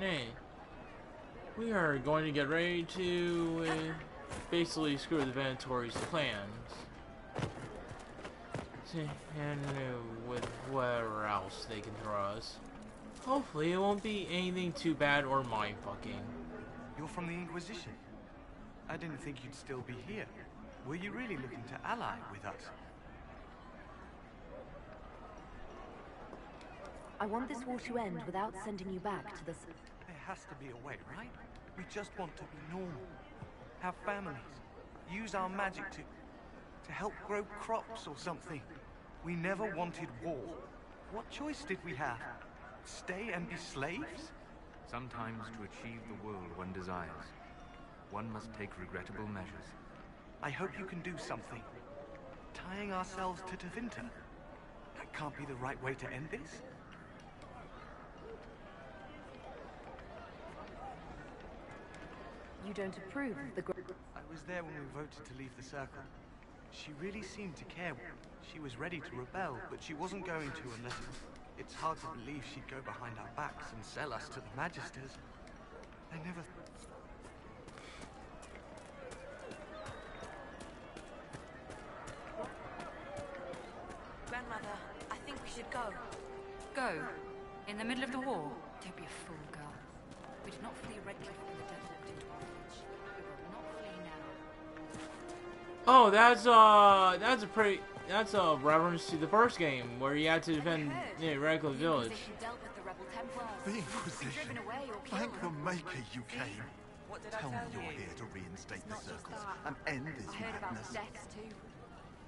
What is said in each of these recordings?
Nay. We are going to get ready to basically screw the Venitory's plans. And with whatever else they can throw us. Hopefully it won't be anything too bad or mind-fucking. You're from the Inquisition? I didn't think you'd still be here. Were you really looking to ally with us? I want this war to end without sending you back to the... There has to be a way, right? We just want to be normal. Have families. Use our magic to help grow crops or something. We never wanted war. What choice did we have? Stay and be slaves? Sometimes to achieve the world one desires, one must take regrettable measures. I hope you can do something. Tying ourselves to Tevinter. That can't be the right way to end this. You don't approve of the... I was there when we voted to leave the Circle. She really seemed to care. She was ready to rebel, but she wasn't going to unless... It's hard to believe she'd go behind our backs and sell us to the Magisters. I never... Grandmother, I think we should go. Go? In the middle of the war? Don't be a fool, girl. We did not flee Redcliffe when the dead walked into our village. We will not flee now. Oh, that's a reference to the first game where you had to defend Redcliffe Village. The Inquisition. Thank the Maker you came. Tell me you're here to reinstate the Circles and end this madness. Deaths too.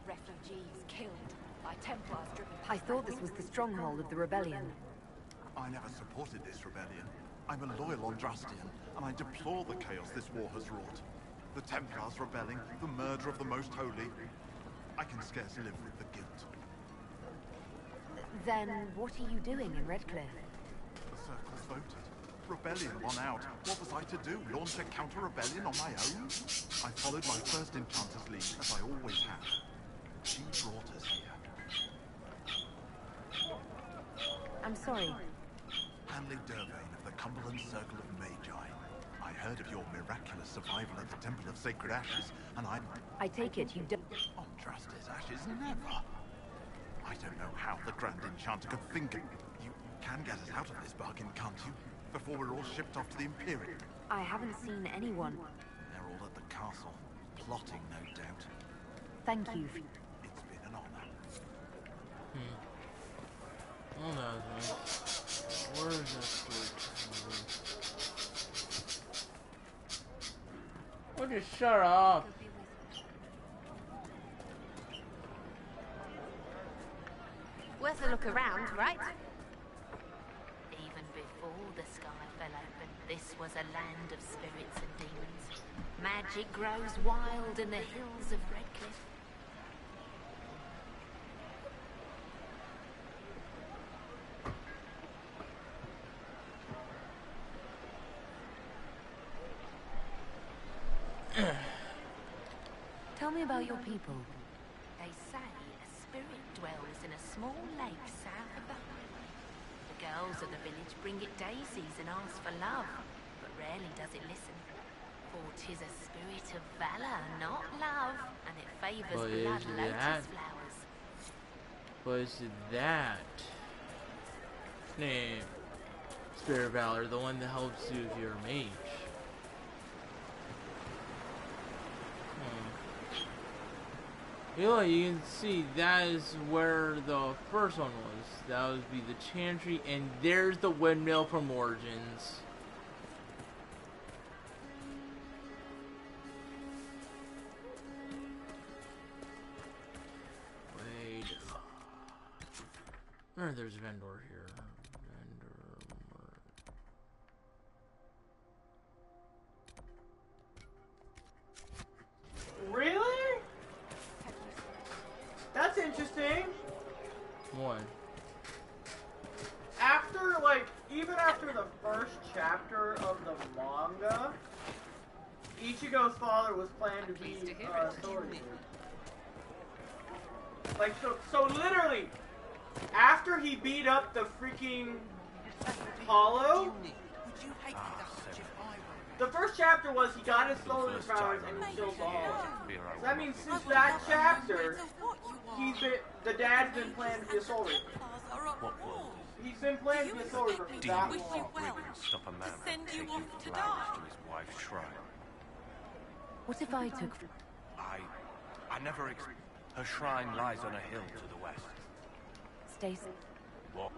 Refugees killed by Templars driven. I thought this was the stronghold of the rebellion. I never supported this rebellion. I'm a loyal Andrastian, and I deplore the chaos this war has wrought. The Templars rebelling, the murder of the Most Holy. I can scarce live with the guilt. Then what are you doing in Redcliffe? The Circles voted. Rebellion won out. What was I to do? Launch a counter-rebellion on my own? I followed my first Enchanter's lead, as I always have. She brought us here. I'm sorry. Hanley Dervain of the Cumberland Circle of Magi. I heard of your miraculous survival at the Temple of Sacred Ashes, and I take it you don't... Andraste's ashes, never. I don't know how the Grand Enchanter could think of... You can get us out of this bargain, can't you? Before we're all shipped off to the Imperium. I haven't seen anyone. They're all at the castle, plotting, no doubt. Thank you. It's been an honor. Oh no, man. Where is this food? Would you shut up? Worth a look around, right? Even before the sky fell open, this was a land of spirits and demons. Magic grows wild in the hills of Redcliffe. Tell me about your people. They say a spirit dwells in a small lake south of the highway. The girls of the village bring it daisies and ask for love, but rarely does it listen. For 'tis a spirit of valor, not love, and it favors blood lotus flowers. What is that? Name. Spirit of Valor, the one that helps you if you're a mage. You can see that is where the first one was. That would be the Chantry, and there's the windmill from Origins. Wait. There's a vendor here. Really? That's interesting. What? After, like, even after the first chapter of the manga, Ichigo's father was planned to be Sword. Like, so literally, after he beat up the freaking Hollow, the first chapter was he got his solar powers and he killed all of them. So that means since that chapter, the dad's been planning to be a soul reaper. He's been planning to be a soul reaper for that long. Stop a man from taking flowers to his wife's shrine. What if I took... I never her shrine lies on a hill to the west. Stacy? What?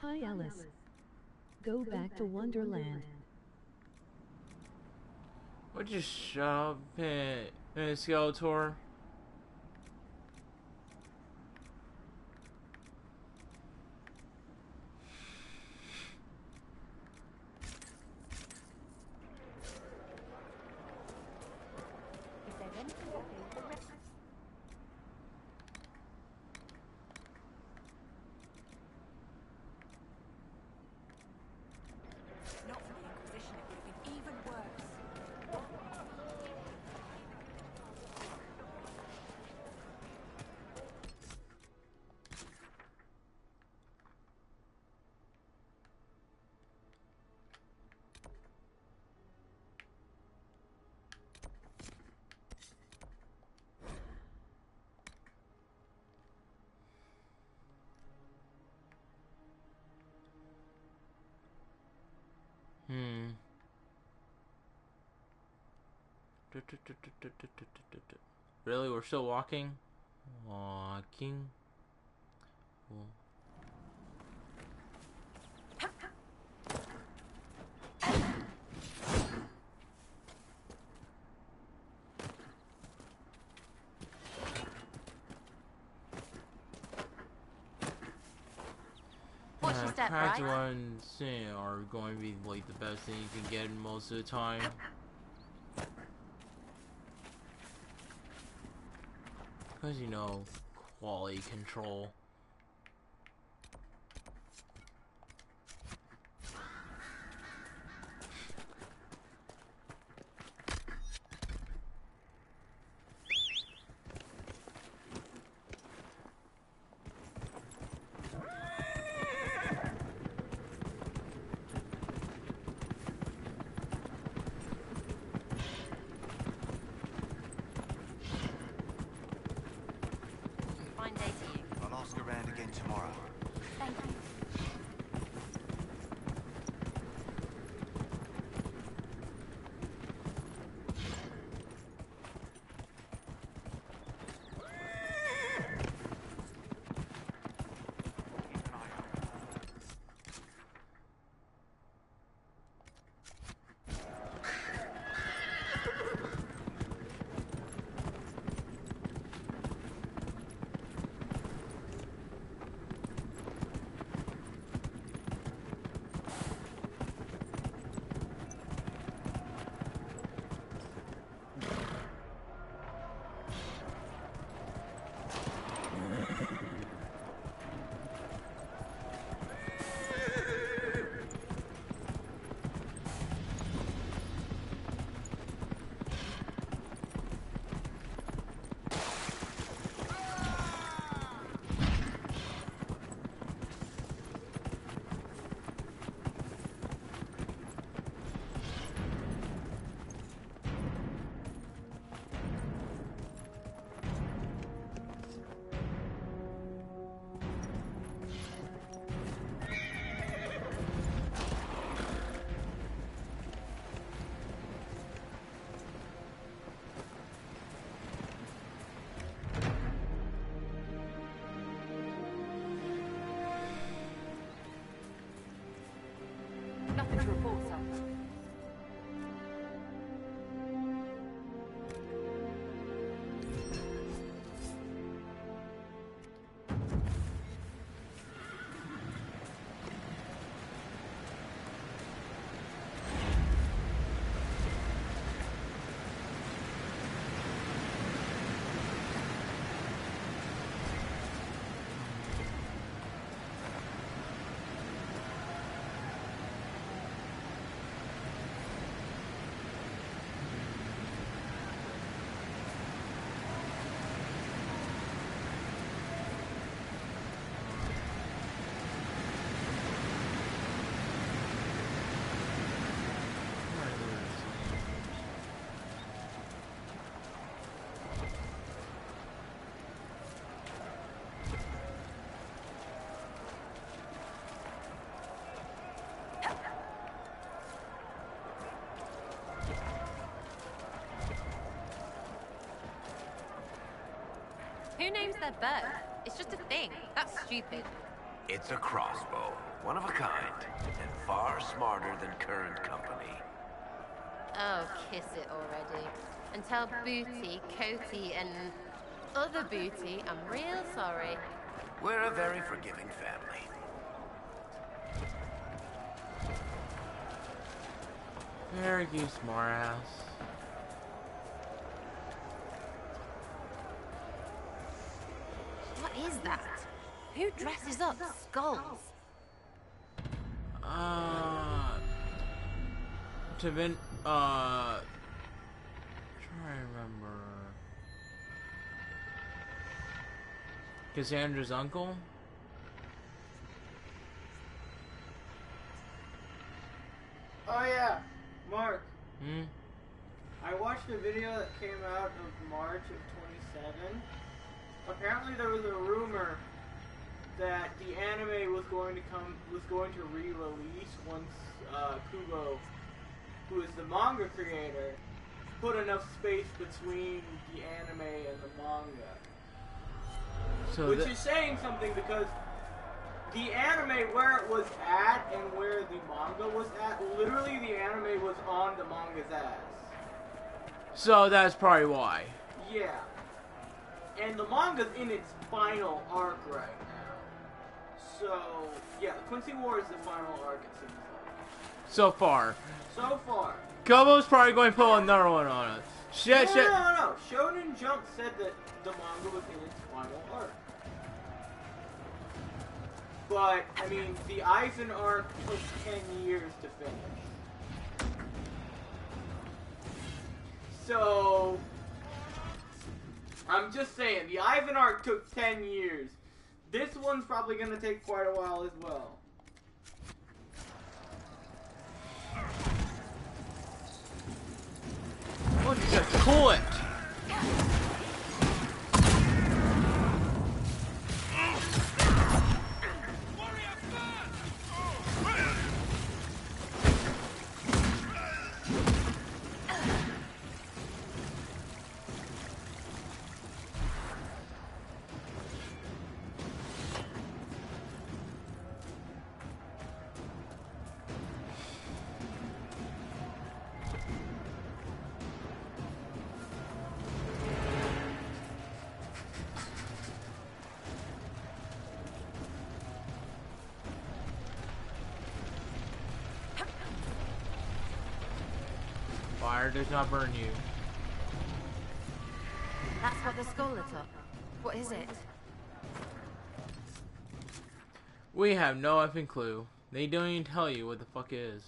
Hi, Alice. Go back to Wonderland. Would you shut up, Skeletor? Not for the Inquisition, it would have been even worse. Really? We're still walking? Walking? Cool. Watch your step, Cracked right? ones are going to be like the best thing you can get most of the time. Because, you know, quality control. Fine day to you. I'll ask names their bird? It's just a thing. That's stupid. It's a crossbow, one of a kind, and far smarter than current company. Oh, kiss it already. And tell Booty, Coty, and other Booty I'm real sorry. We're a very forgiving family. Very you smart ass. What is that? Who dresses up skulls? Trying to remember. Cassandra's uncle? Oh yeah, Mark. Hmm? I watched a video that came out of March of 27. Apparently there was a rumor that the anime was going to re-release once Kubo, who is the manga creator, put enough space between the anime and the manga. So which is saying something, because the anime, where it was at and where the manga was at, literally the anime was on the manga's ass. So that's probably why. Yeah. And the manga's in its final arc right now. So, yeah, Quincy War is the final arc, it seems like. So far. So far. Kobo's probably going to put another one on us. Shit, shit. No. Shonen Jump said that the manga was in its final arc. But, I mean, the Eisen arc took 10 years to finish. So, I'm just saying, the Eisen arc took 10 years. This one's probably going to take quite a while as well. What is that? Cool it. Fire does not burn you. That's what the skull lit up. What is it? We have no effing clue. They don't even tell you what the fuck it is.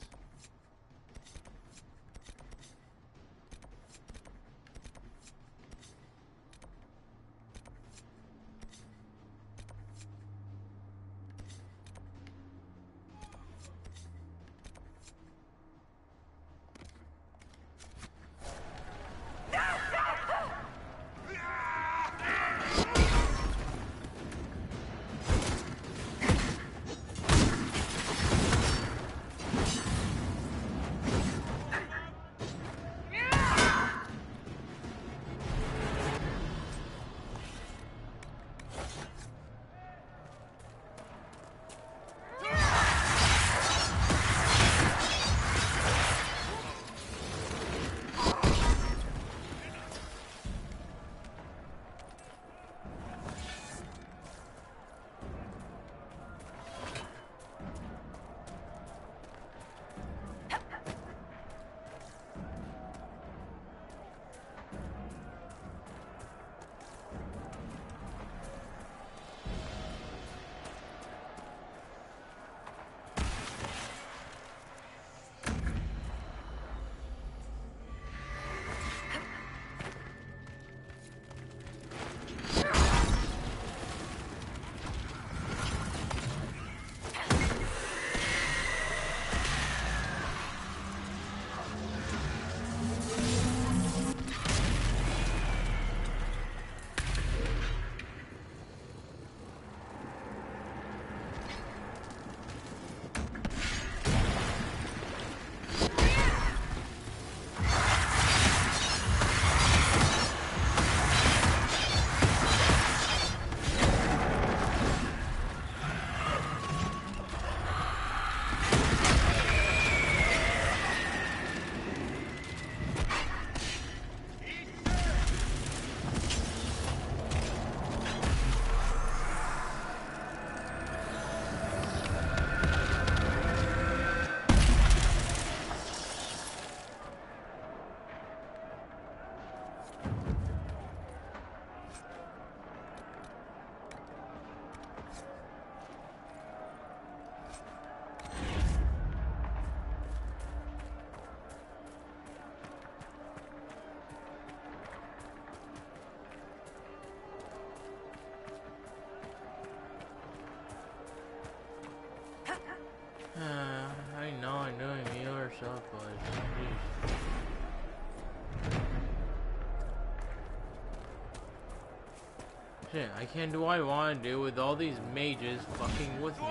Shit, I can't do what I want to do with all these mages fucking with me.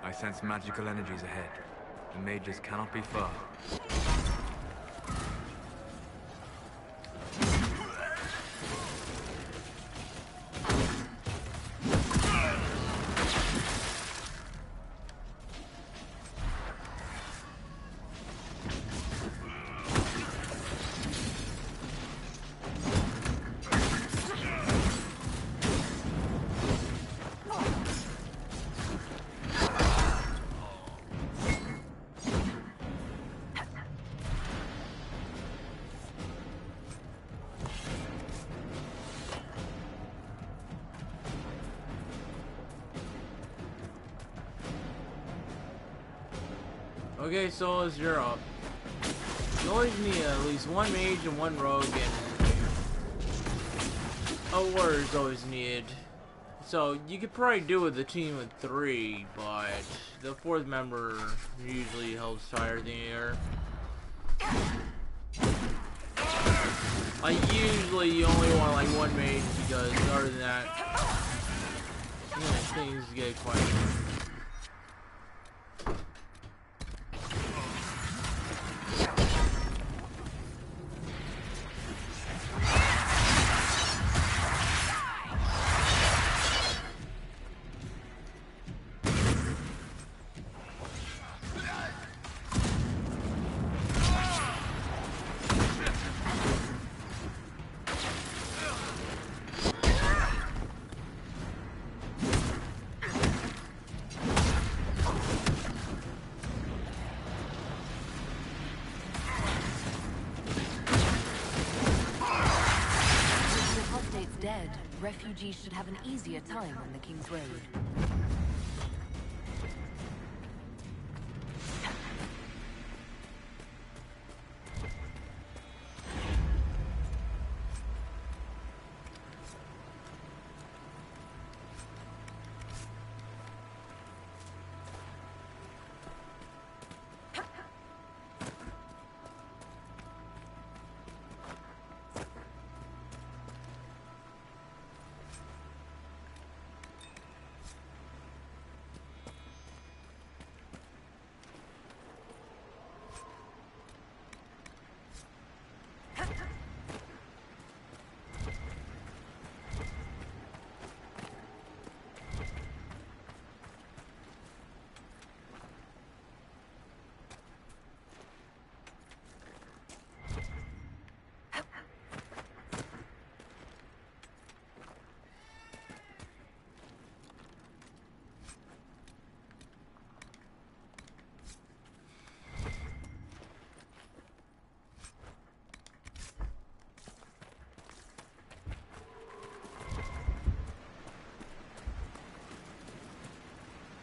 I sense magical energies ahead. The mages cannot be far. Okay, Souls, you're up. You always need at least one mage and one rogue, and a warrior is always needed. So you could probably do with a team of 3, but the 4th member usually helps tire the air. I usually only want like one mage because other than that, you know, things get quite hard. Dead, refugees should have an easier time on the King's Road.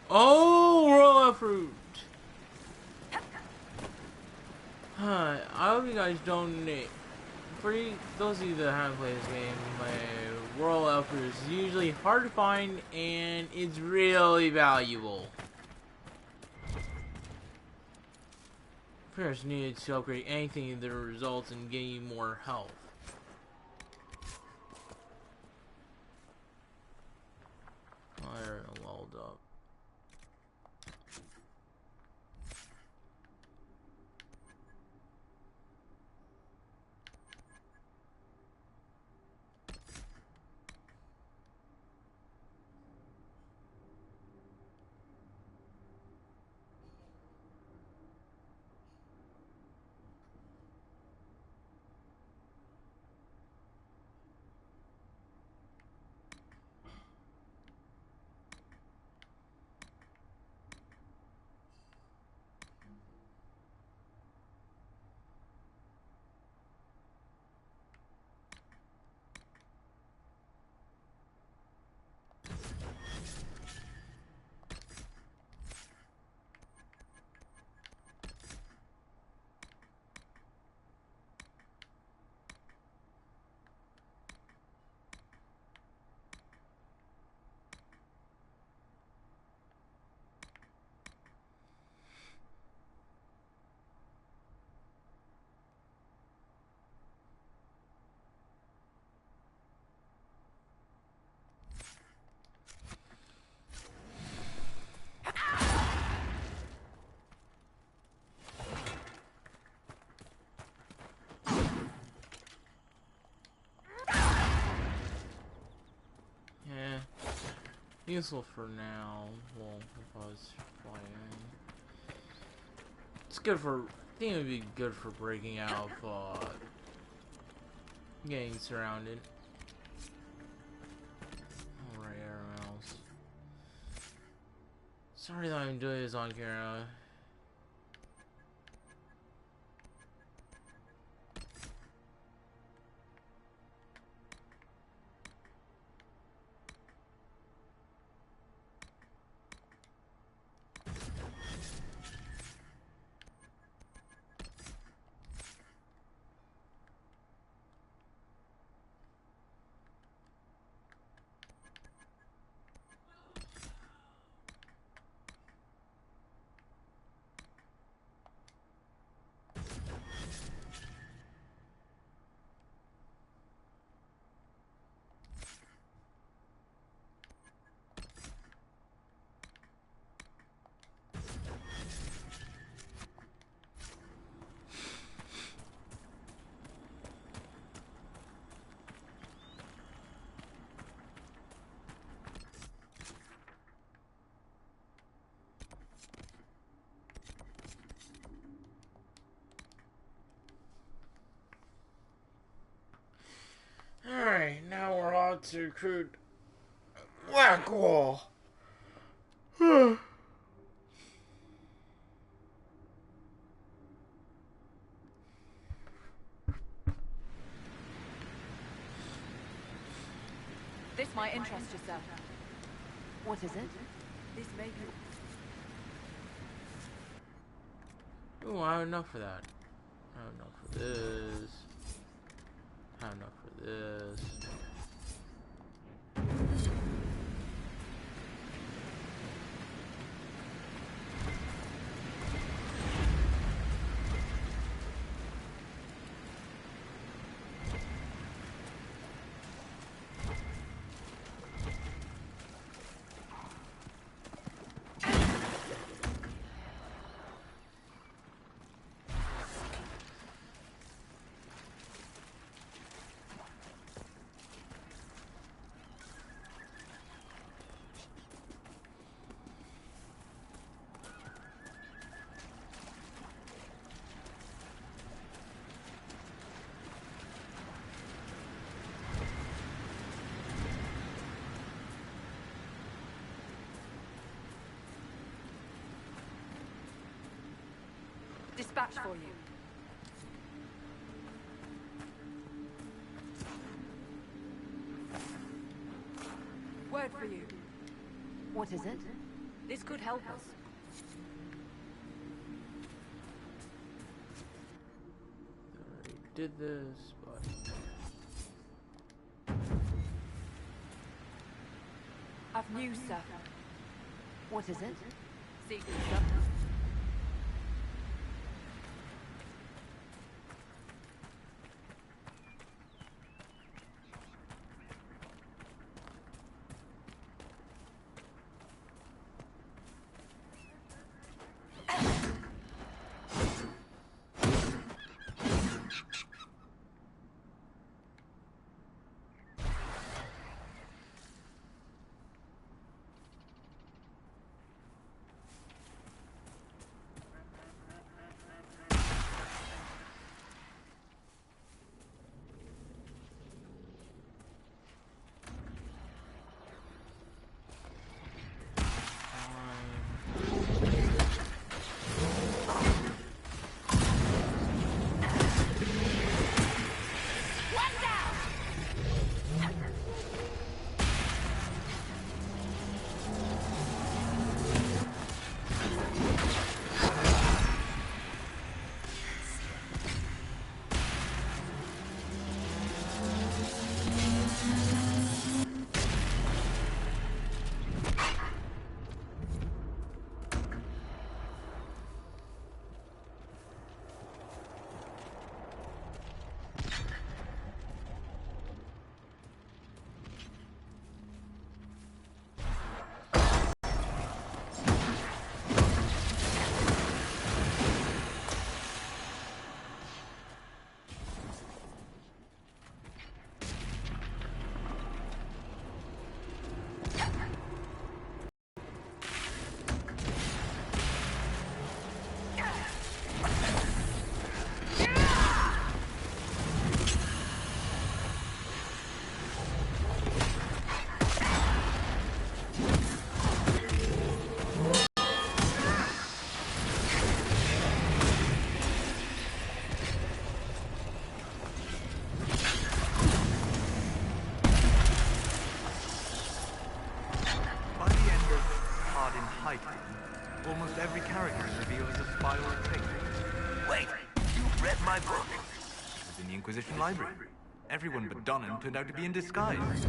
Oh, roll of fruit. I hope you guys don't need. For those of you that haven't played this game, my royal elf fruit is usually hard to find and it's really valuable. First, needed to upgrade anything that results in getting you more health. Fire leveled up. Useful for now. Well, if I was flying. It's good for. I think it would be good for breaking out of getting surrounded. Alright, everyone else. Sorry that I'm doing this on camera. Alright, now we're on to recruit Blackwall. This might interest you, sir. What is it? This may be. Ooh, I have enough for that. I have enough for this. I have enough for this. Dispatch for you. Word for you. What is it? This could help us. Already did this, but I've news, sir. What is it? Secret, sir. title, almost every character is revealed as a spy or a traitor. Wait, you read my book? It was in the Inquisition library. Everyone but Donnan turned out to be in disguise.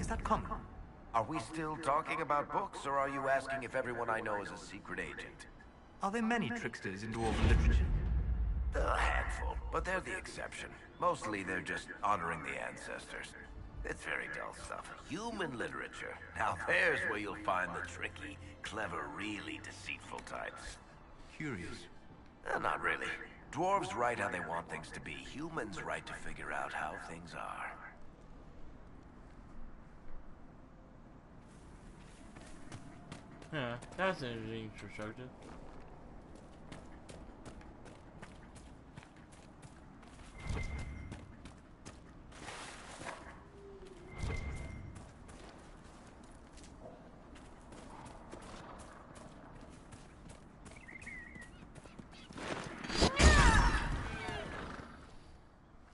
Is that common? Are we still talking about books, or are you asking if everyone I know is a secret agent? Are there many tricksters in dwarven literature? A handful, but they're the exception. Mostly they're just honoring the ancestors. It's very dull stuff. Human literature. Now there's where you'll find the tricky, clever, really deceitful types. Curious. Not really. Dwarves write how they want things to be. Humans write to figure out how things are. Yeah, that's an interesting perspective.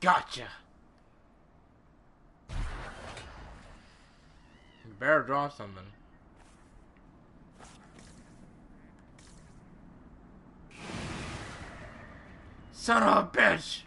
Gotcha! You better draw something. Son of a bitch!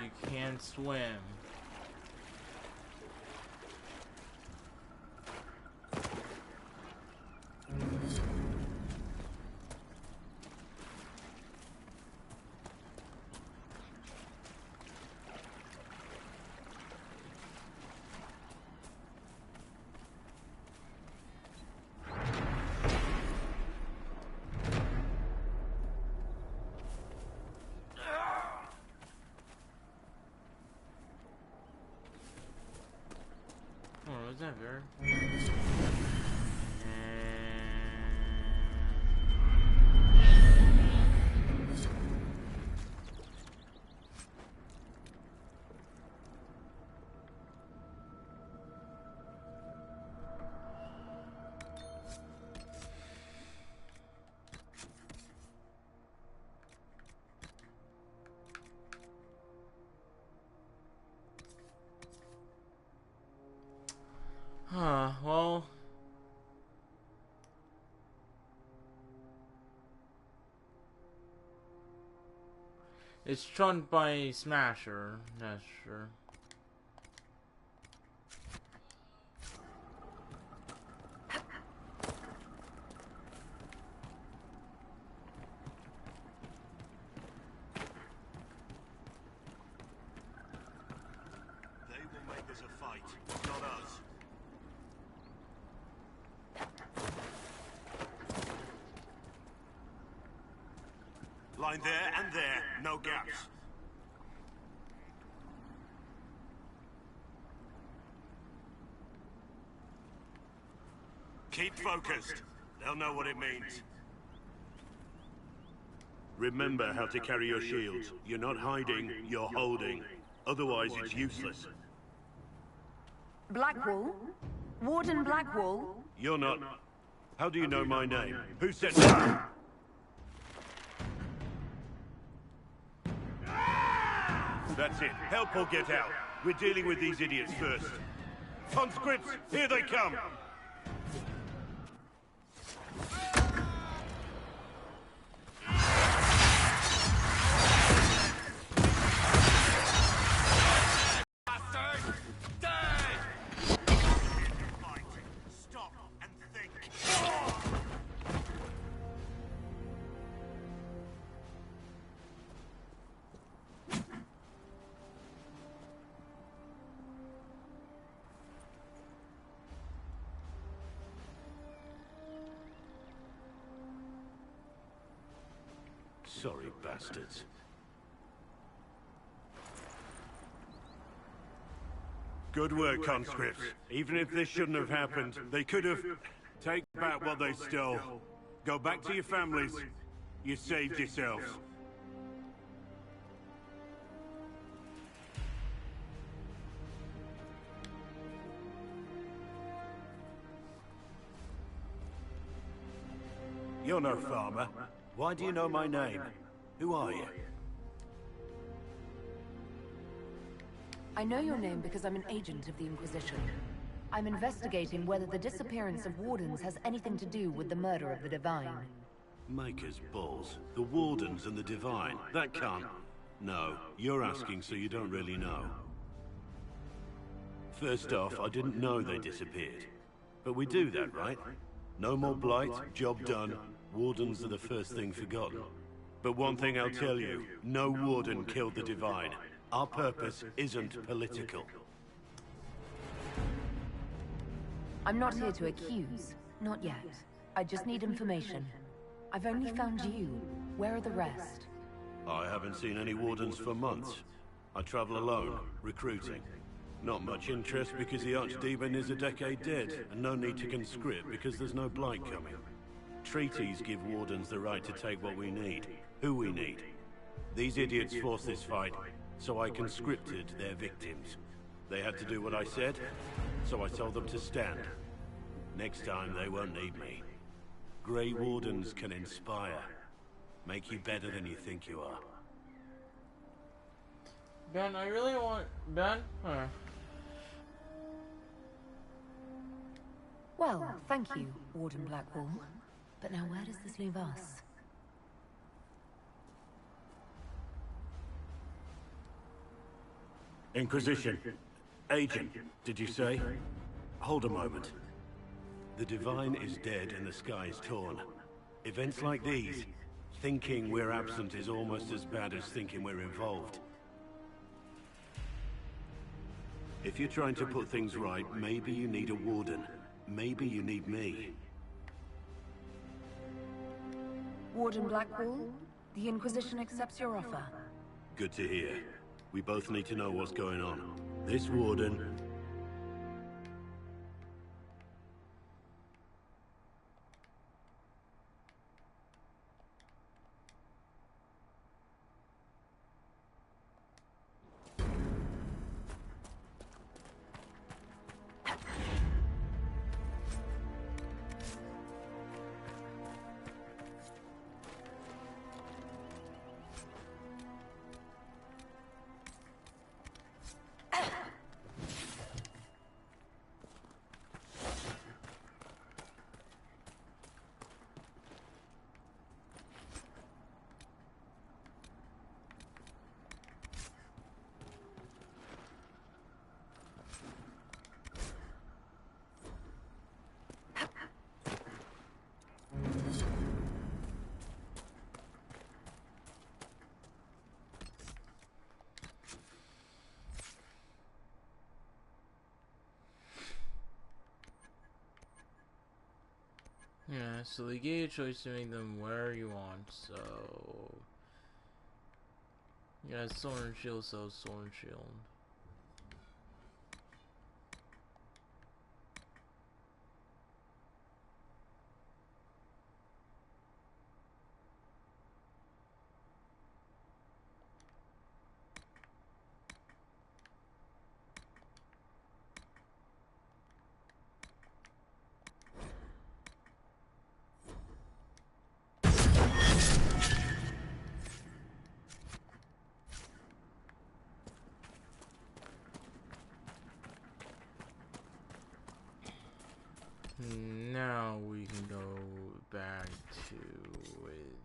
You can swim. Oh, is that fair? Well... It's trunked by Smasher, that's sure. They will make us a fight, not us. Line there and there, no gaps. Keep focused. They'll know what it means. Remember how to carry your shields. You're not hiding, you're holding. Otherwise, it's useless. Blackwall? Warden Blackwall? You're not. How do you know my name? Who sent me? That's it. Help or get out. We're dealing with these idiots first. Conscripts, here they come! Stop and think. Sorry, bastards. Good work, conscripts. Even if this shouldn't have happened, they could have... Take back what they stole. Go back to your families. You saved yourselves. You're no farmer. Why do you know my name? Who are you? I know your name because I'm an agent of the Inquisition. I'm investigating whether the disappearance of Wardens has anything to do with the murder of the Divine. Maker's balls. The Wardens and the Divine. That can't... No, you're asking so you don't really know. First off, I didn't know they disappeared. But we do that, right? No more blight, job done. Wardens are the first thing forgotten. But one thing I'll tell you, no Warden killed the Divine. Our purpose isn't political. I'm not here to accuse. Not yet. I just need information. I've only found you. Where are the rest? I haven't seen any Wardens for months. I travel alone, recruiting. Not much interest because the Archdemon is a decade dead, and no need to conscript because there's no blight coming. Treaties give Wardens the right to take what we need, who we need. These idiots forced this fight, so I conscripted their victims. They had to do what I said, so I told them to stand. Next time they won't need me. Grey Wardens can inspire. Make you better than you think you are. Ben, I really want... Ben? Huh. Well, thank you, Warden Blackwall. But now where does this leave us? Inquisition. Agent, did you say? Hold a moment. The Divine is dead and the sky is torn. Events like these, thinking we're absent is almost as bad as thinking we're involved. If you're trying to put things right, maybe you need a Warden. Maybe you need me. Warden Blackwall, the Inquisition accepts your offer. Good to hear. We both need to know what's going on. This Warden... Yeah, so they gave you a choice to make them where you want, so... Yeah, sword and shield, so sword and shield. Now we can go back to it.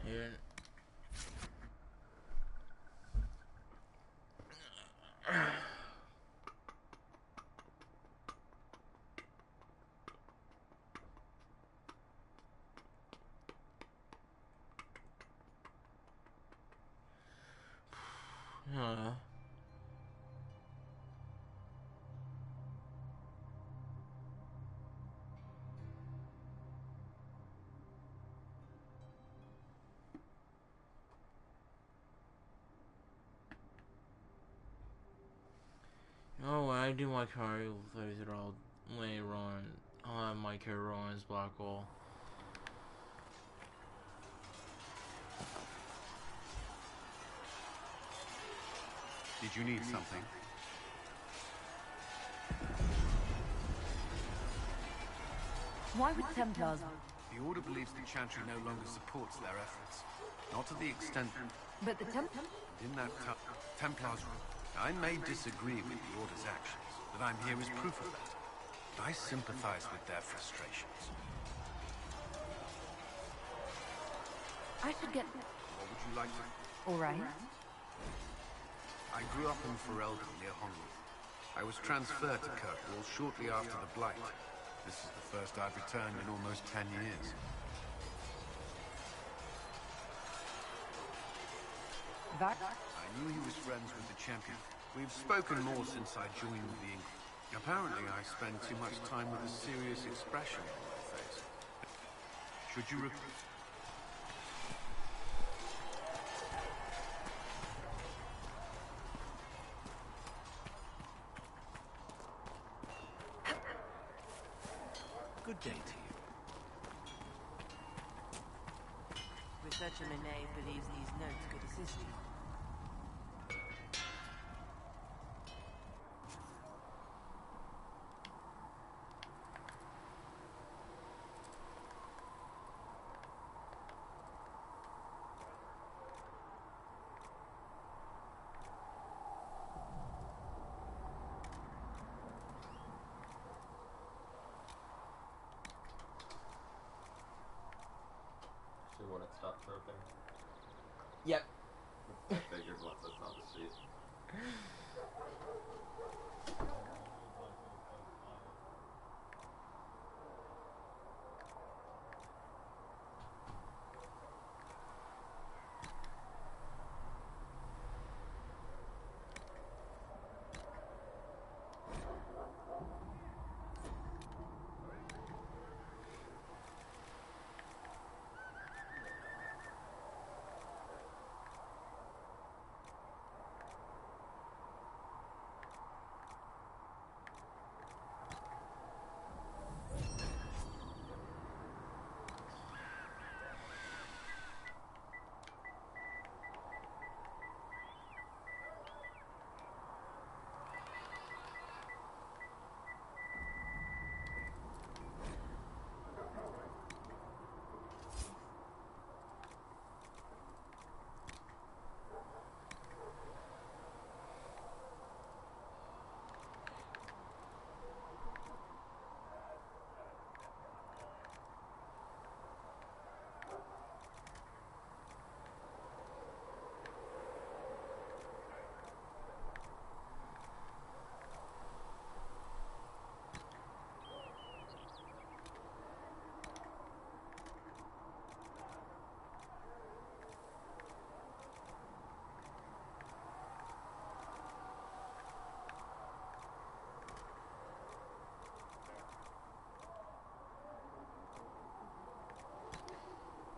Here. I do my character playthrough later on. I'll have my character on his black hole. Did you need something? Why would Templars... The Order believes the Chantry no longer supports their efforts. Not to the extent... But the Templars... In that Templars... I may disagree with the Order's actions, but I'm here as proof of that. I sympathize with their frustrations. I should get... What would you like to... All right. I grew up in Ferelden near Honwood. I was transferred to Kirkwall shortly after the Blight. This is the first I've returned in almost 10 years. That... I knew he was friends with the Champion. We've spoken more since I joined the Inquisition. Apparently I spend too much time with a serious expression on my face. Should you Good day to you. Researcher Monet believes these notes could assist you. When it stopped chirping. Yep. I figured once I saw the sheet.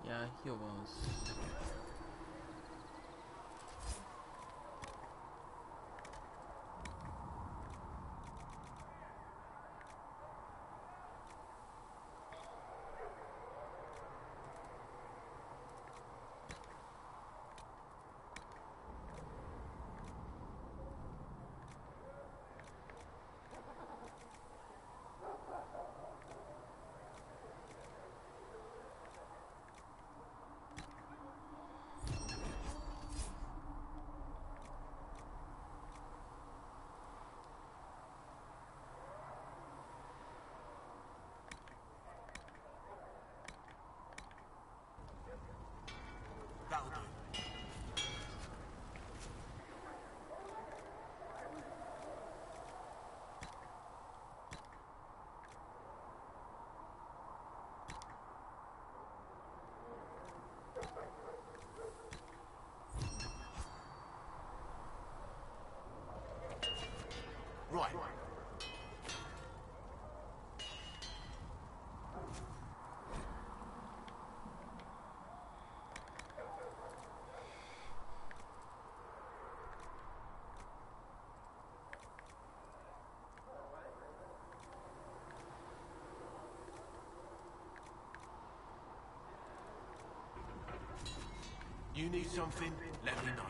Yeah, he was. You need something? Let me know.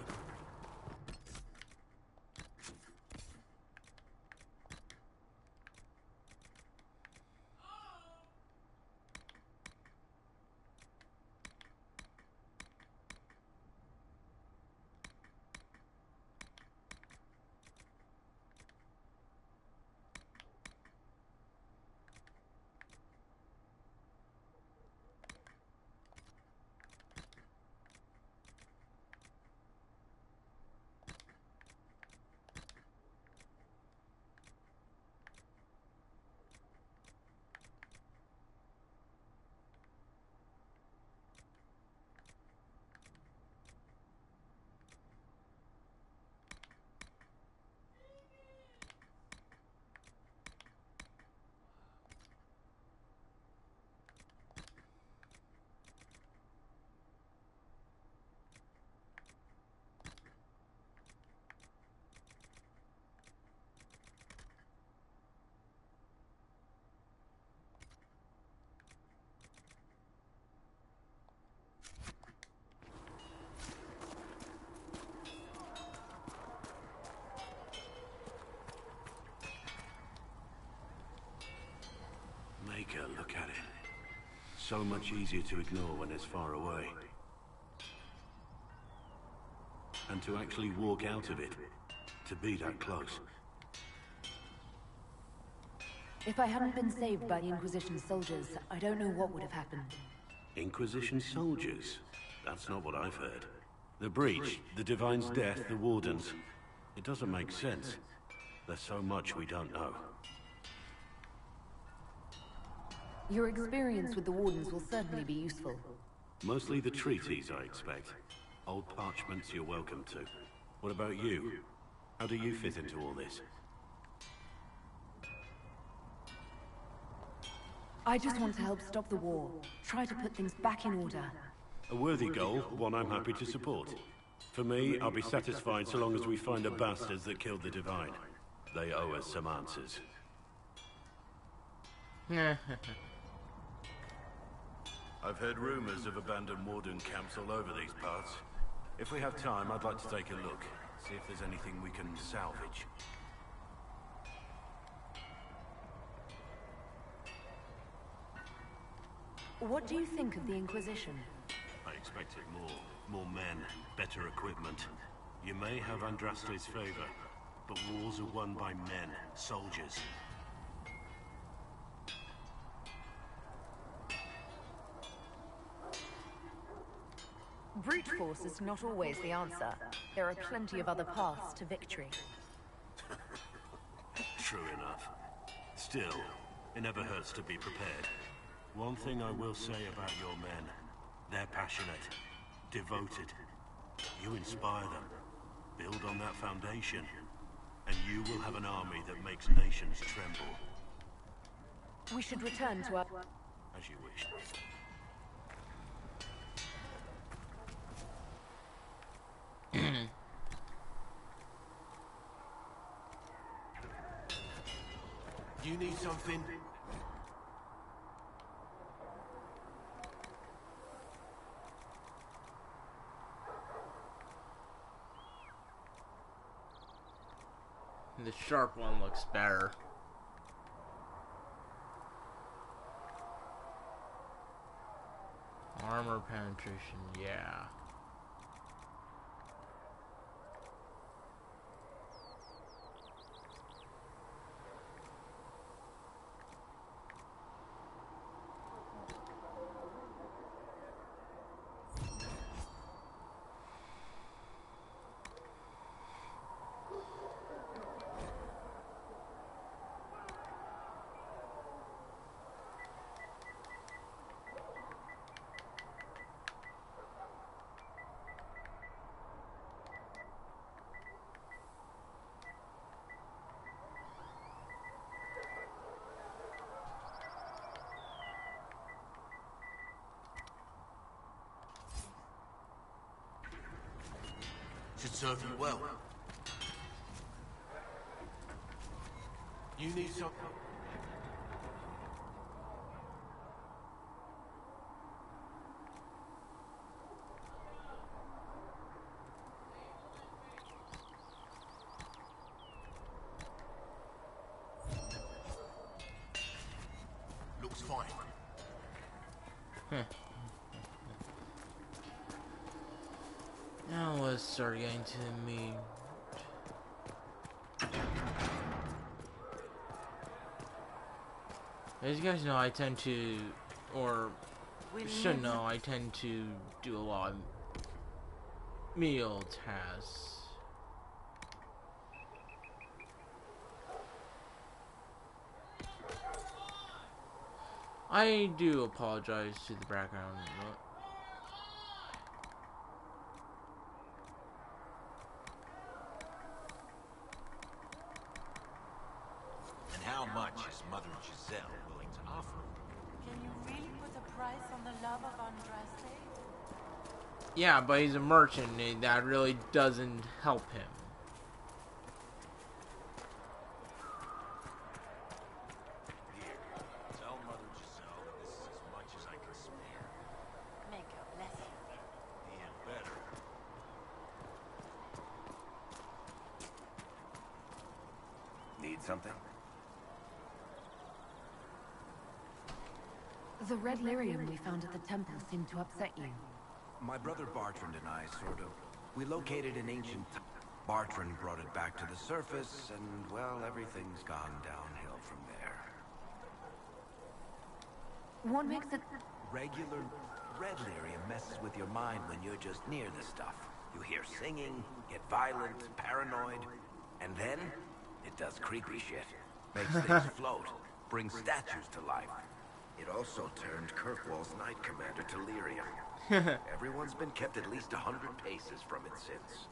Look at it. So much easier to ignore when it's far away. And to actually walk out of it, to be that close. If I hadn't been saved by the Inquisition soldiers, I don't know what would have happened. Inquisition soldiers? That's not what I've heard. The Breach, the Divine's death, the Wardens. It doesn't make sense. There's so much we don't know. Your experience with the Wardens will certainly be useful. Mostly the treaties, I expect. Old parchments you're welcome to. What about you? How do you fit into all this? I just want to help stop the war. Try to put things back in order. A worthy goal, one I'm happy to support. For me, I'll be satisfied so long as we find the bastards that killed the Divine. They owe us some answers. I've heard rumors of abandoned Warden camps all over these parts. If we have time, I'd like to take a look. See if there's anything we can salvage. What do you think of the Inquisition? I expected more. More men, better equipment. You may have Andraste's favor, but wars are won by men, soldiers. Brute force is not always the answer. There are plenty of other paths to victory. True enough. Still, it never hurts to be prepared. One thing I will say about your men, they're passionate, devoted. You inspire them. Build on that foundation, and you will have an army that makes nations tremble. We should return to our... As you wish. You need something? The sharp one looks better. Armor penetration, yeah. Should serve you well. You need some... Now let's start getting to the meat. As you guys know, I tend to, or should know, I tend to do a lot of meal tasks. I do apologize to the background. And how much is Mother Giselle willing to offer? Can you really put a price on the love of Andraste? Yeah, but he's a merchant, and that really doesn't help him. Something? The red lyrium we found at the temple seemed to upset you. My brother Bartrand and I we located an ancient... Bartrand brought it back to the surface, and, well, everything's gone downhill from there. What makes it... Regular red lyrium messes with your mind when you're just near the stuff. You hear singing, get violent, paranoid, and then... it does creepy shit. Makes things float. Brings statues to life. It also turned Kirkwall's Knight Commander to lyrium. Everyone's been kept at least 100 paces from it since.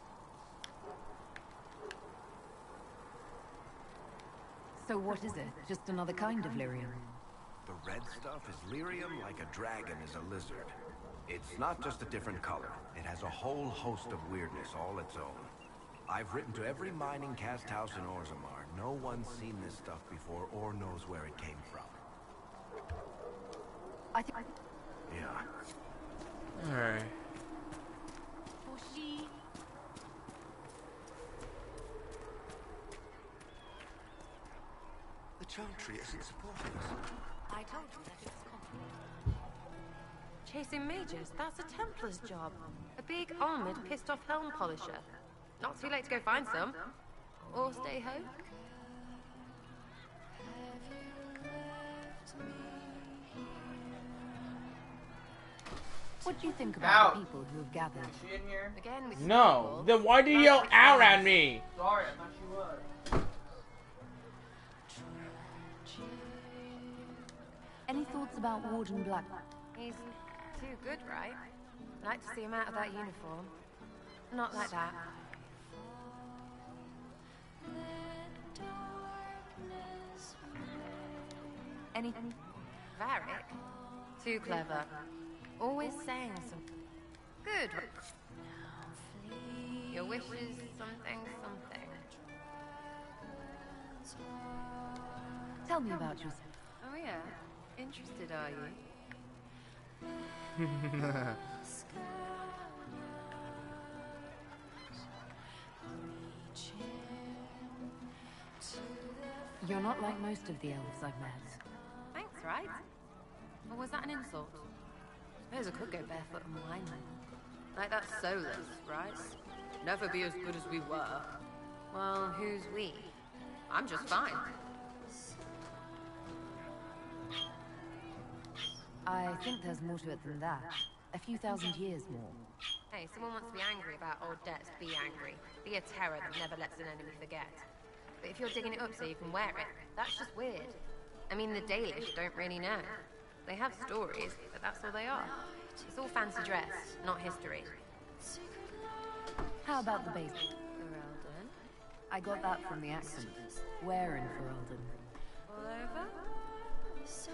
So what is it? Just another kind of lyrium? The red stuff is lyrium like a dragon is a lizard. It's not just a different color. It has a whole host of weirdness all its own. I've written to every mining cast house in Orzammar. No one's seen this stuff before or knows where it came from. Yeah. Alright. The Chantry isn't supporting us. I told you that it was complicated. Chasing mages, that's a Templar's job. A big, armored, pissed-off helm polisher. Not too late to go find some. Or stay home. What do you think about the people who have gathered? Is she in here? Again, no. Then why do you yell out at me? Sorry, I thought she was. Any thoughts about Warden Black? He's too good, right? I'd like to see him out of that uniform. Not like that. Anything? Varric? Too clever. Always saying something. Good. Your wish is something, something. Tell me about yourself. Oh yeah? Interested, are you? You're not like most of the elves I've met. Thanks, right? Or was that an insult? Suppose I could go barefoot and whine them. Like that's soulless, right? Never be as good as we were. Well, who's we? I'm just fine. I think there's more to it than that. A few thousand years more. Hey, someone wants to be angry about old debts, be angry. Be a terror that never lets an enemy forget. But if you're digging it up so you can wear it, that's just weird. I mean, the Dalish don't really know. They have stories, but that's all they are. It's all fancy dress, not history. How about the basics? Ferelden? I got that from the accent. Where in Ferelden? All over?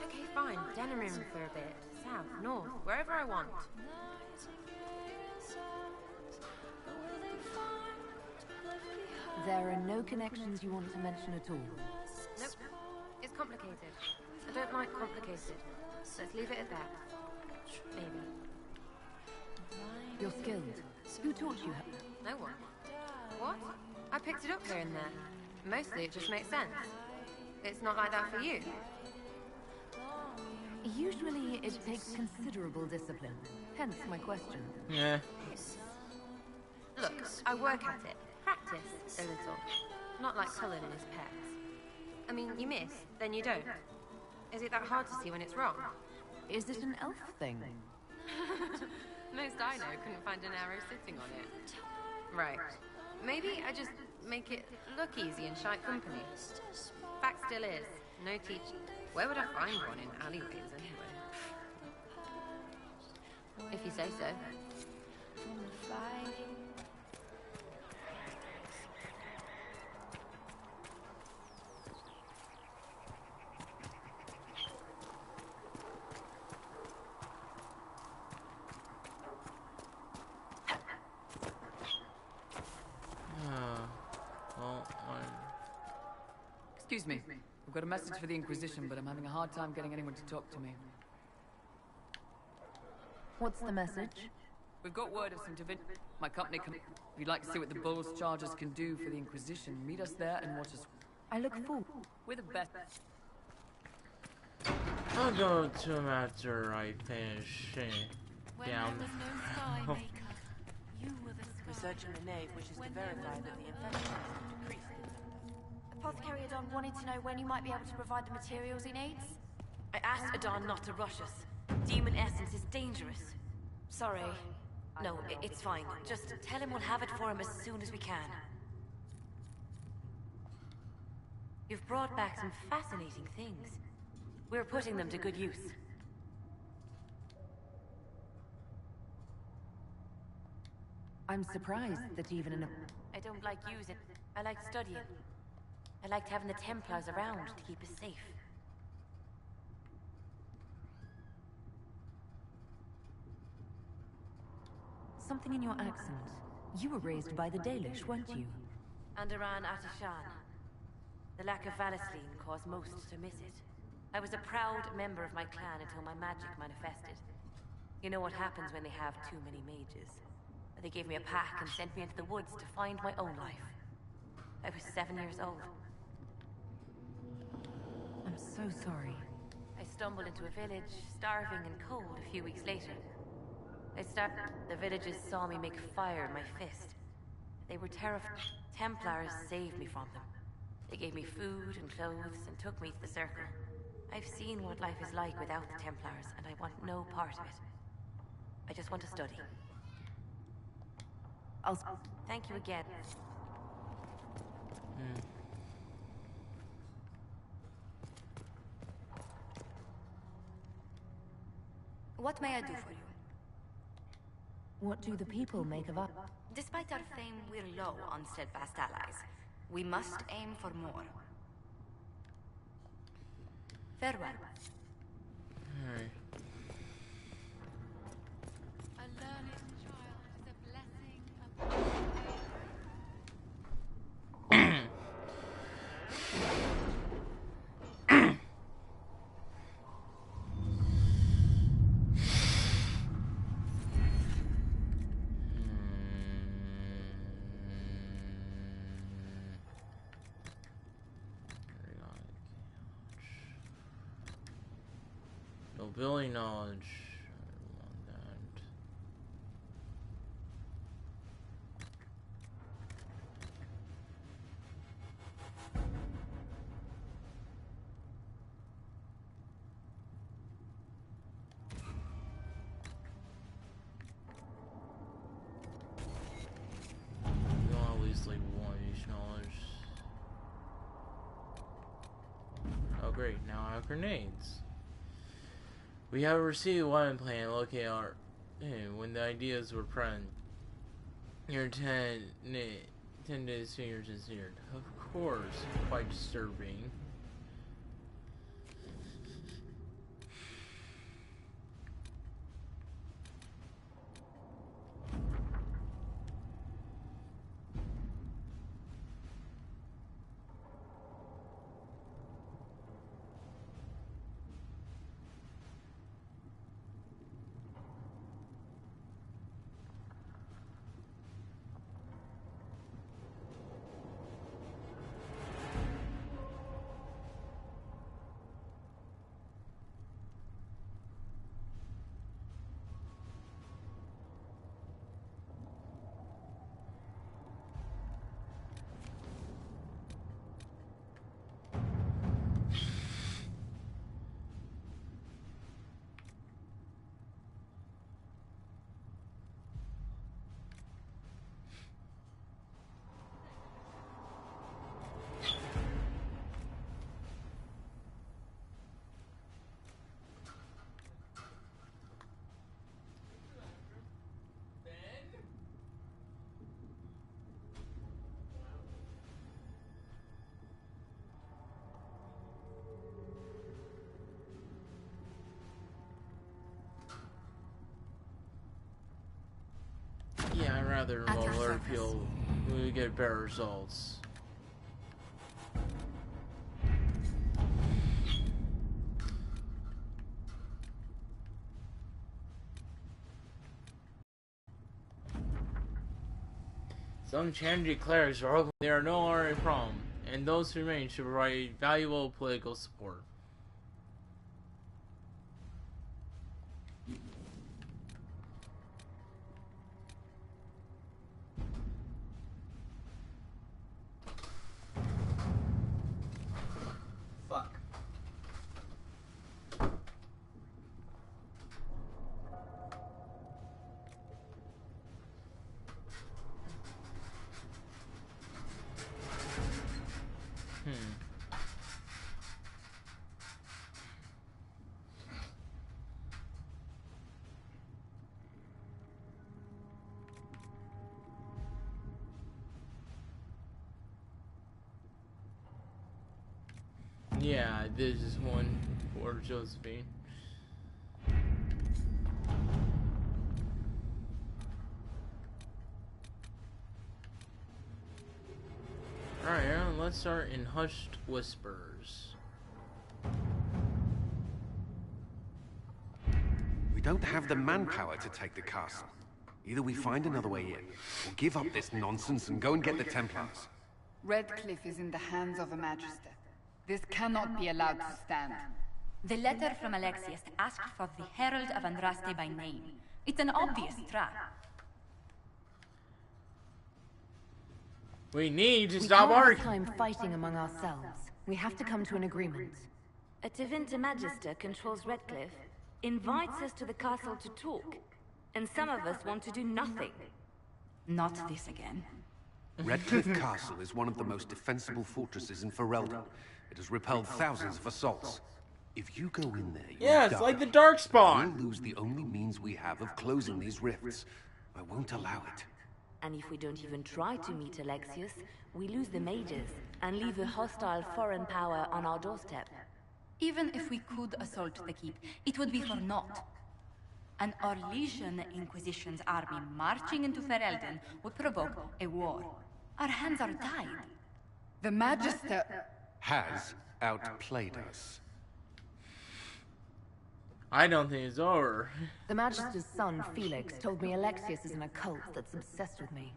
Okay, fine. Denerim for a bit. South, north, wherever I want. There are no connections you want to mention at all? Nope. It's complicated. I don't like complicated. Let's leave it at that. Maybe. You're skilled. Who taught you how? No one. What? I picked it up here and there. Mostly it just makes sense. It's not like that for you. Usually it takes considerable discipline. Hence my question. Yeah. Look, I work at it. Practice a little. Not like Cullen and his pets. I mean, you miss, then you don't. Is it that hard to see when it's wrong? Is it an elf thing? Most I know couldn't find an arrow sitting on it. Right. Maybe I just make it look easy in shy company. Fact still is, no teach. Where would I find one in alleyways anyway? If you say so. Excuse me. I've got a message for the Inquisition, but I'm having a hard time getting anyone to talk to me. What's the message? We've got word of some My company can... If you'd like to see what the Bull's charges can do for the Inquisition, meet us there and watch us... I look forward. We're the best. I'll go to him after I finish down. Researcher Renee wishes to verify that the infection has decreased. Apothecary Adon wanted to know when you might be able to provide the materials he needs. I asked Adon not to rush us. Demon essence is dangerous. Sorry. No, it's fine. Just tell him we'll have it for him as soon as we can. You've brought back some fascinating things. We're putting them to good use. I'm surprised that even in a... I don't like using. I like studying. I liked having the Templars around to keep us safe. Something in your accent. You were raised by the Dalish, weren't you? Andaran Atashan. The lack of Valasline caused most to miss it. I was a proud member of my clan until my magic manifested. You know what happens when they have too many mages. They gave me a pack and sent me into the woods to find my own life. I was 7 years old. I'm so sorry. I stumbled into a village, starving and cold a few weeks later. The villagers saw me make fire in my fist. They were terrified. Templars saved me from them. They gave me food and clothes and took me to the Circle. I've seen what life is like without the Templars, and I want no part of it. I just want to study. Thank you again. What may I do for you? What do the people make of us? Despite our fame, we're low on steadfast allies. We must aim for more. Farewell. Alright. A learning child is a blessing Nobility knowledge. I want that. You want at least like one each knowledge. Oh great, now I have grenades. We have received one plan located our when the ideas were present. Your 10 days seniors is neared. Of course, quite disturbing. Yeah, I'd rather lower fuel. We would get better results. Some Chandri clerics are hoping they are no longer a problem, and those who remain should provide valuable political support. Fuck. Yeah, this is one for Josephine. Alright, Aaron, let's start in Hushed Whispers. We don't have the manpower to take the castle. Either we find another way in, or give up this nonsense and go and get the Templars. Redcliffe is in the hands of a Magister. This cannot be allowed to stand. The letter from Alexius asked for the Herald of Andraste by name. It's an obvious trap. We need to stop our arguing. time fighting among ourselves. We have to come to an agreement. A Tevinter Magister controls Redcliffe, invites us to the castle to talk, and some of us want to do nothing. Not this again. Redcliffe Castle is one of the most defensible fortresses in Ferelden. It has repelled thousands of assaults. If you go in there, yeah, it's like the Darkspawn. We'll lose the only means we have of closing these rifts. I won't allow it. And if we don't even try to meet Alexius, we lose the mages and leave a hostile foreign power on our doorstep. Even if we could assault the keep, it would be for naught. An Orlesian Inquisition's army marching into Ferelden would provoke a war. Our hands are tied. The Magister has outplayed us. I don't think it's over. The Magister's son, Felix, told me Alexius is in a cult that's obsessed with me.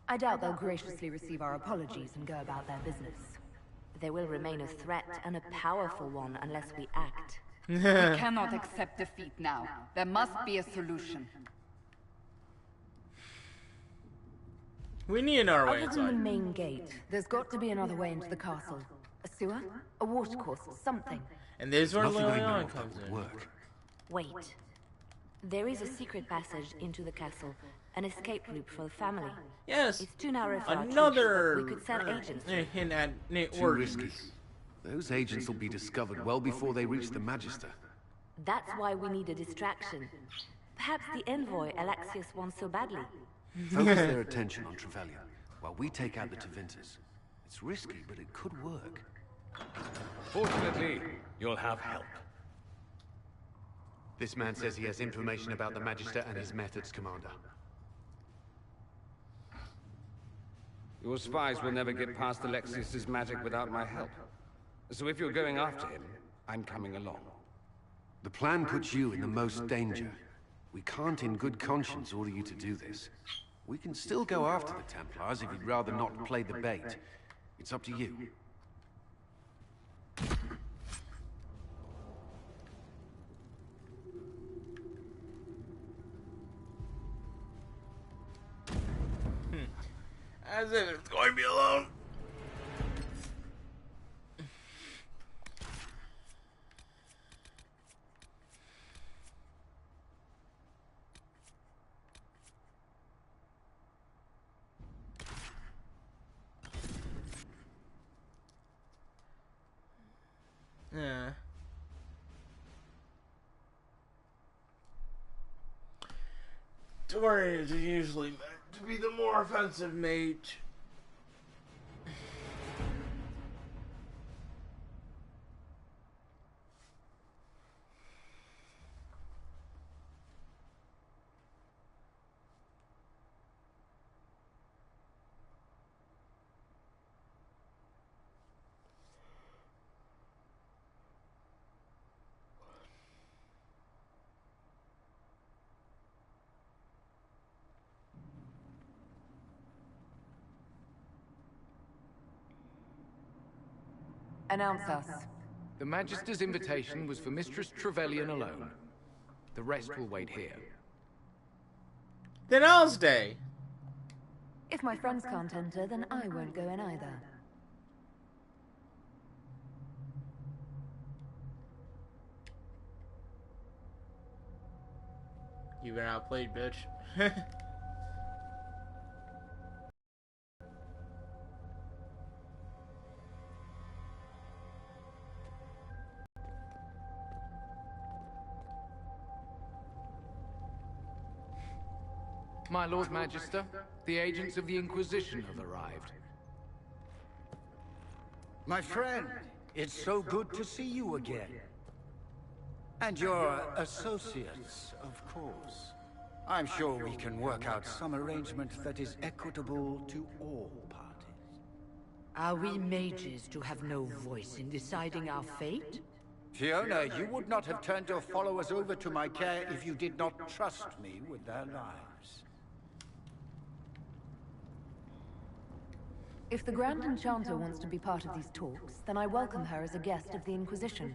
I doubt they'll graciously receive our apologies and go about their business. They will remain a threat, and a powerful one, unless we act. We cannot accept defeat now. There must be a solution. We need another way Other than the inside. main gate, there's got to be another way into the castle. A sewer? A watercourse? Something. And this is where Nothing I know Liliana of that comes would in. work. Wait. There is a secret passage into the castle, an escape loop for the family. Yes. It's too narrow for our Another troops, but we could send agents. hint at Nate Too Orton's. risky. Those agents will be discovered well before they reach the Magister. That's why we need a distraction. Perhaps the envoy Alexius wants so badly. Focus their attention on Trevelyan, while we take out the Tevinters. It's risky, but it could work. Fortunately, you'll have help. This man says he has information about the Magister and his methods, Commander. Your spies will never get past Alexius's magic without my help. So if you're going after him, I'm coming along. The plan puts you in the most danger. We can't in good conscience order you to do this. We can still go after the Templars if you'd rather not play the bait. It's up to you. As if it's going to be alone. Yeah. Dorian is usually meant to be the more offensive mage. Announce us. The Magister's invitation was for Mistress Trevelyan alone. The rest will wait here. Then I'll stay. If my friends can't enter, then I won't go in either. You've been outplayed, bitch. My Lord Magister, the agents of the Inquisition have arrived. My friend, it's so good to see you again. And your associates, of course. I'm sure we can work out some arrangement that is equitable to all parties. Are we mages to have no voice in deciding our fate? Fiona, you would not have turned your followers over to my care if you did not trust me with their lives. If the Grand Enchanter wants to be part of these talks, then I welcome her as a guest of the Inquisition.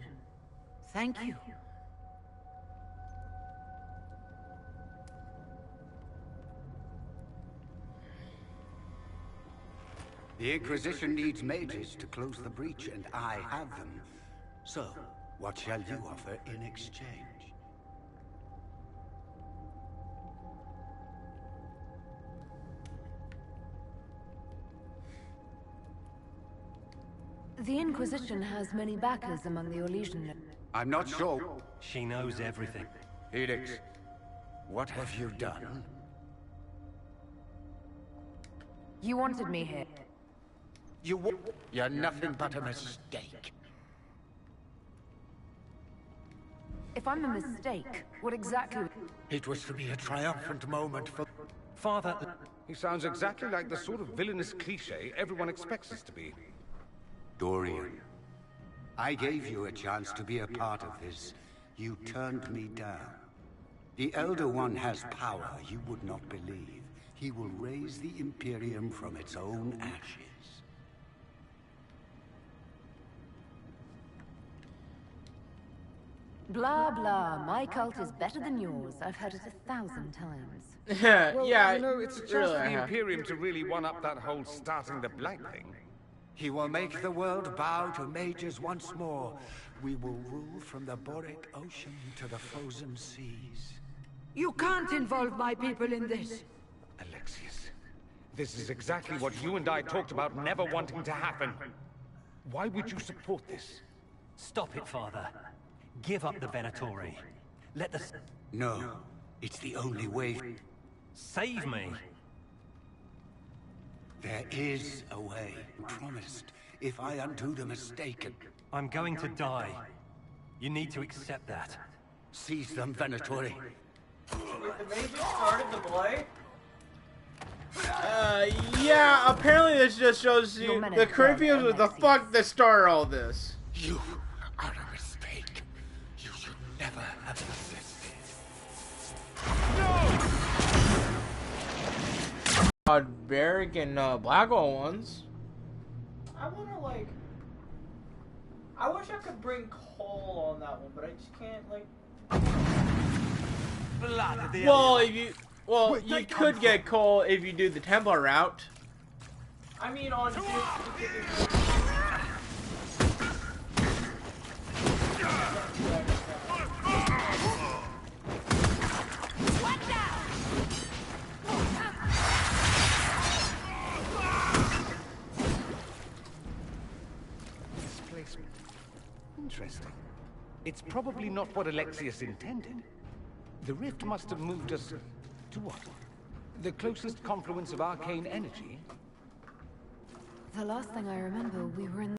Thank you. The Inquisition needs mages to close the breach, and I have them. So, what shall you offer in exchange? The Inquisition has many backers among the Orlesian. I'm not sure. She knows everything. Felix, what have you done? You wanted me here. You're nothing but a mistake. If I'm a mistake, what exactly... It was to be a triumphant moment for... Father... He sounds exactly like the sort of villainous cliché everyone expects us to be. Dorian, I gave you a chance to be a part of this. You turned me down. The Elder One has power you would not believe. He will raise the Imperium from its own ashes. Blah, blah. My cult is better than yours. I've heard it 1,000 times. Well, yeah, you know, it's a chance for the Imperium to really one-up that whole starting the Blight thing. He will make the world bow to mages once more. We will rule from the Boric Ocean to the frozen seas. You can't involve my people in this. Alexius, this is exactly what you and I talked about never wanting to happen. Why would you support this? Stop it, Father. Give up the Venitory. Let the... No, it's the only way. Save me. There is a way, promised, if I undo the mistake. I'm going to die. You need to accept that. Seize them, Venitory. Wait, the mages started the Blight? Yeah, apparently this just shows you the Corinthians were the fuck that started all this. You are a mistake. You should never have existed. No! Barrick and Blackwell ones. I wanna, like... I wish I could bring coal on that one, but I just can't, like... Well, if you... Well, you could get coal if you do the Templar route. I mean, on this specific... Displacement. Interesting. It's probably not what Alexius intended. The rift must have moved us to what? The closest confluence of arcane energy? The last thing I remember, we were in